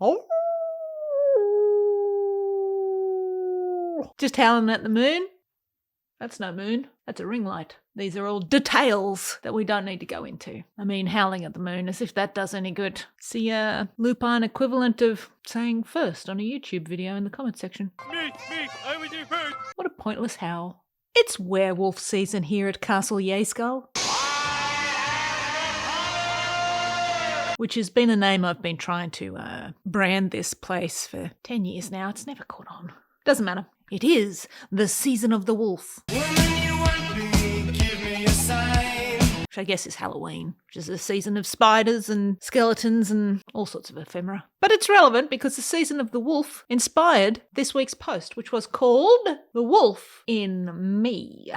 Oh. Just howling at the moon? That's no moon. That's a ring light. These are all details that we don't need to go into. I mean, howling at the moon, as if that does any good. It's the lupine equivalent of saying first on a YouTube video in the comment section. Me, I was you first. What a pointless howl. It's werewolf season here at Castle Yeaskull, which has been a name I've been trying to brand this place for 10 years now. It's never caught on. Doesn't matter. It is the season of the wolf. Woman, you want me, give me a sign. Which I guess is Halloween, which is a season of spiders and skeletons and all sorts of ephemera. But it's relevant because the season of the wolf inspired this week's post, which was called The Wolf in Me.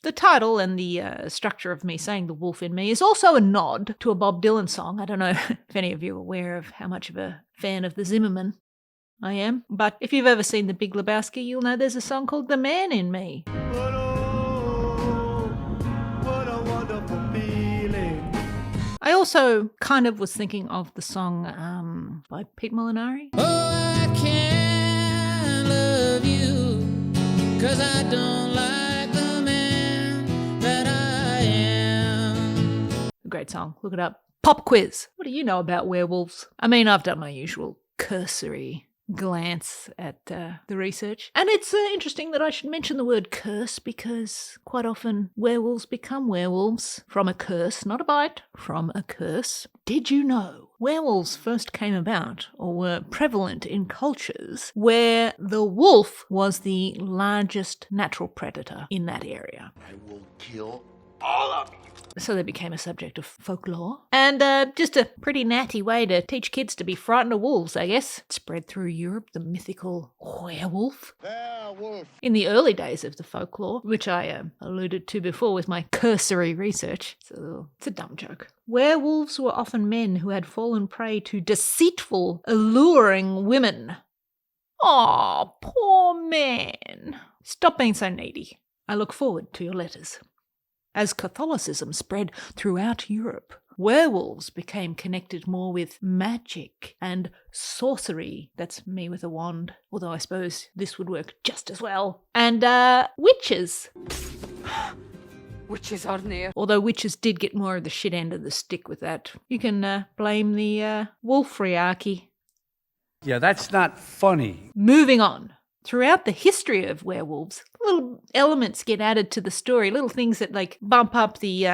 The title and the structure of me saying the wolf in me is also a nod to a Bob Dylan song. I don't know if any of you are aware of how much of a fan of the Zimmerman I am, but if you've ever seen The Big Lebowski, you'll know there's a song called The Man in Me. But oh, what a wonderful feeling. I also kind of was thinking of the song by Pete Molinari. Oh, I can't love you, 'cause I don't like the man that I am. A great song. Look it up. Pop quiz. What do you know about werewolves? I mean, I've done my usual cursory glance at the research. And it's interesting that I should mention the word curse because quite often werewolves become werewolves from a curse, not a bite, from a curse. Did you know werewolves first came about or were prevalent in cultures where the wolf was the largest natural predator in that area? I will kill all of you. So they became a subject of folklore. And just a pretty natty way to teach kids to be frightened of wolves, I guess. It spread through Europe, the mythical werewolf. Werewolf. In the early days of the folklore, which I alluded to before with my cursory research. It's a dumb joke. Werewolves were often men who had fallen prey to deceitful, alluring women. Aw, poor man. Stop being so needy. I look forward to your letters. As Catholicism spread throughout Europe, werewolves became connected more with magic and sorcery. That's me with a wand, although I suppose this would work just as well. And witches. Witches are near. Although witches did get more of the shit end of the stick with that. You can blame the wolfriarchy. Yeah, that's not funny. Moving on. Throughout the history of werewolves, little elements get added to the story, little things that like bump up the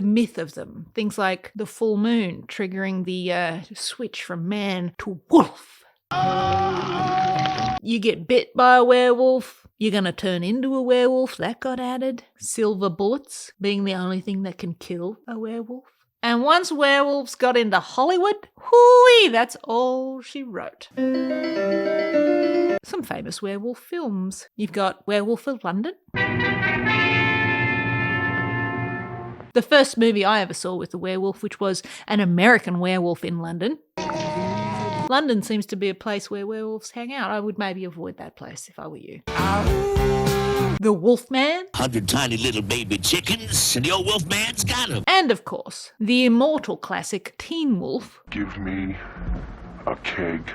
myth of them. Things like the full moon triggering the switch from man to wolf. You get bit by a werewolf, you're going to turn into a werewolf. That got added. Silver bullets being the only thing that can kill a werewolf. And once werewolves got into Hollywood, hooey, that's all she wrote. Some famous werewolf films. You've got Werewolf of London. The first movie I ever saw with a werewolf, which was an American werewolf in London. London seems to be a place where werewolves hang out. I would maybe avoid that place if I were you. The Wolfman. 100 tiny little baby chickens, and your wolfman's got them. And of course, the immortal classic Teen Wolf. Give me a keg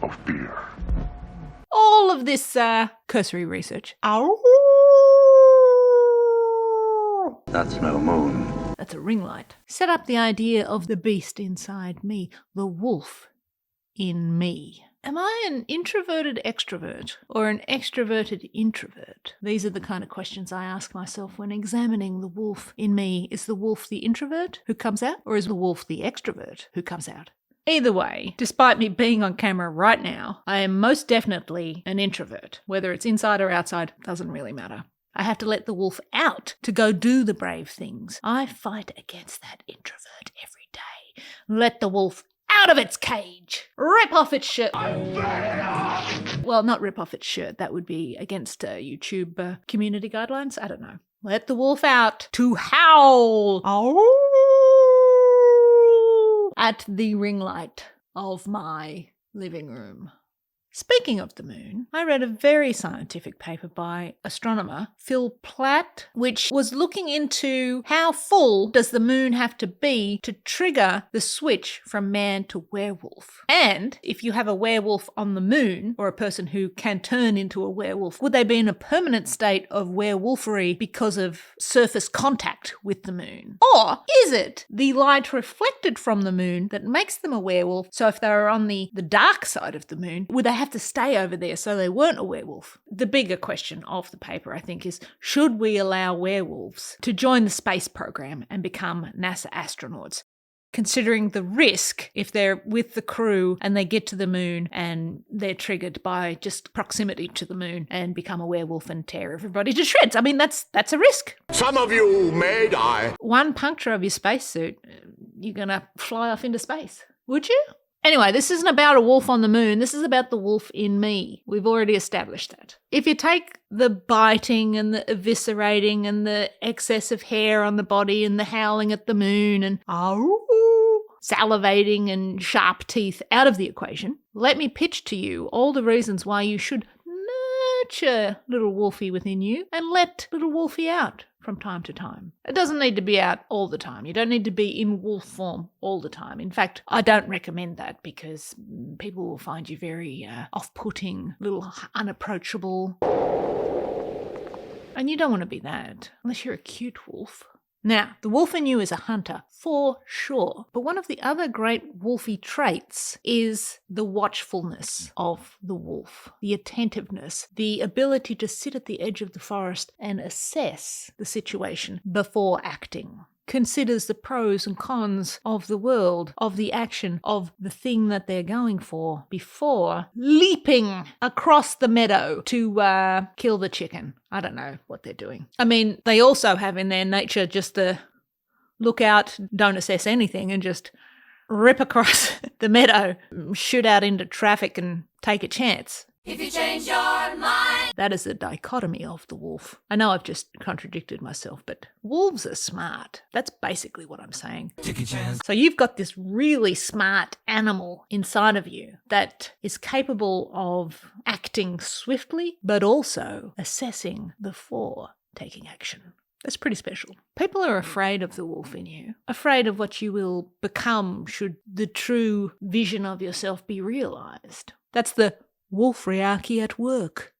of beer. All of this cursory research. That's no moon. That's a ring light. Set up the idea of the beast inside me, the wolf in me. Am I an introverted extrovert or an extroverted introvert? These are the kind of questions I ask myself when examining the wolf in me. Is the wolf the introvert who comes out, or is the wolf the extrovert who comes out? Either way, despite me being on camera right now, I am most definitely an introvert. Whether it's inside or outside doesn't really matter. I have to let the wolf out to go do the brave things. I fight against that introvert every day. Let the wolf out of its cage. Rip off its shirt. Well, not rip off its shirt. That would be against YouTube community guidelines. I don't know. Let the wolf out to howl at the ring light of my living room. Speaking of the moon, I read a very scientific paper by astronomer Phil Platt, which was looking into how full does the moon have to be to trigger the switch from man to werewolf. And if you have a werewolf on the moon, or a person who can turn into a werewolf, would they be in a permanent state of werewolfery because of surface contact with the moon? Or is it the light reflected from the moon that makes them a werewolf? So if they were on the dark side of the moon, would they have to stay over there so they weren't a werewolf? The bigger question of the paper, I think, is should we allow werewolves to join the space program and become NASA astronauts? Considering the risk if they're with the crew and they get to the moon and they're triggered by just proximity to the moon and become a werewolf and tear everybody to shreds. I mean, that's a risk. Some of you may die. One puncture of your spacesuit, you're going to fly off into space. Would you? Anyway, this isn't about a wolf on the moon. This is about the wolf in me. We've already established that. If you take the biting and the eviscerating and the excess of hair on the body and the howling at the moon and salivating and sharp teeth out of the equation, let me pitch to you all the reasons why you should nurture little wolfie within you and let little wolfie out from time to time. It doesn't need to be out all the time. You don't need to be in wolf form all the time. In fact, I don't recommend that because people will find you very off-putting, little unapproachable. And you don't want to be that unless you're a cute wolf. Now, the wolf in you is a hunter, for sure. But one of the other great wolfy traits is the watchfulness of the wolf, the attentiveness, the ability to sit at the edge of the forest and assess the situation before acting. Considers the pros and cons of the world, of the action, of the thing that they're going for before leaping across the meadow to kill the chicken. I don't know what they're doing. I mean, they also have in their nature just the look out, don't assess anything and just rip across the meadow, shoot out into traffic and take a chance. If you change your mind. That is the dichotomy of the wolf. I know I've just contradicted myself, but wolves are smart. That's basically what I'm saying. So you've got this really smart animal inside of you that is capable of acting swiftly, but also assessing before taking action. That's pretty special. People are afraid of the wolf in you, afraid of what you will become should the true vision of yourself be realised. That's the wolfriarchy at work.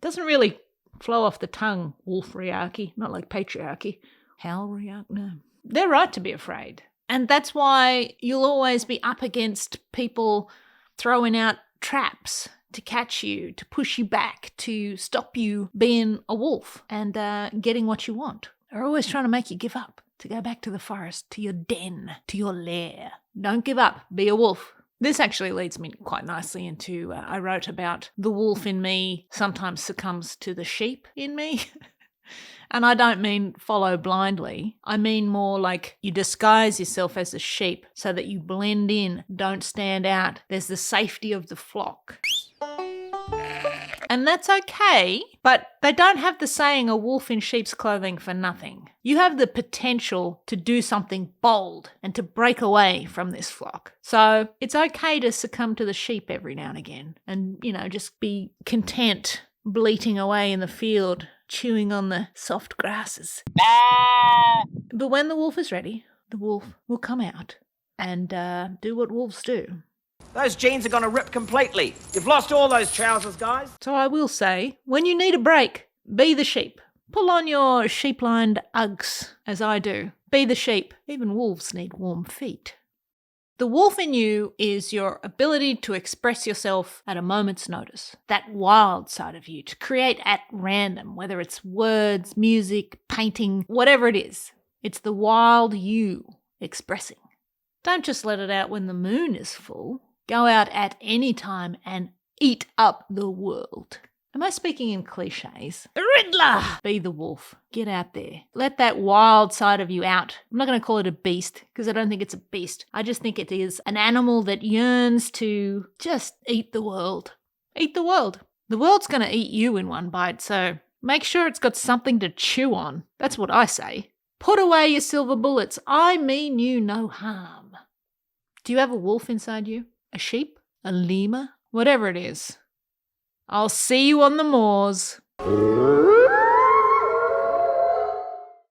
Doesn't really flow off the tongue, wolfriarchy, not like patriarchy. Howlriarchy, no. They're right to be afraid. And that's why you'll always be up against people throwing out traps to catch you, to push you back, to stop you being a wolf and getting what you want. They're always trying to make you give up, to go back to the forest, to your den, to your lair. Don't give up, be a wolf. This actually leads me quite nicely into, I wrote about the wolf in me sometimes succumbs to the sheep in me. And I don't mean follow blindly. I mean more like you disguise yourself as a sheep so that you blend in, don't stand out. There's the safety of the flock. And that's okay, but they don't have the saying a wolf in sheep's clothing for nothing. You have the potential to do something bold and to break away from this flock. So it's okay to succumb to the sheep every now and again and, just be content bleating away in the field, chewing on the soft grasses. But when the wolf is ready, the wolf will come out and do what wolves do. Those jeans are going to rip completely. You've lost all those trousers, guys. So I will say, when you need a break, be the sheep. Pull on your sheep-lined Uggs, as I do. Be the sheep. Even wolves need warm feet. The wolf in you is your ability to express yourself at a moment's notice. That wild side of you, to create at random, whether it's words, music, painting, whatever it is. It's the wild you expressing. Don't just let it out when the moon is full. Go out at any time and eat up the world. Am I speaking in cliches? Riddler! Be the wolf. Get out there. Let that wild side of you out. I'm not going to call it a beast because I don't think it's a beast. I just think it is an animal that yearns to just eat the world. Eat the world. The world's going to eat you in one bite, so make sure it's got something to chew on. That's what I say. Put away your silver bullets. I mean you no harm. Do you have a wolf inside you? A sheep? A lemur? Whatever it is. I'll see you on the moors.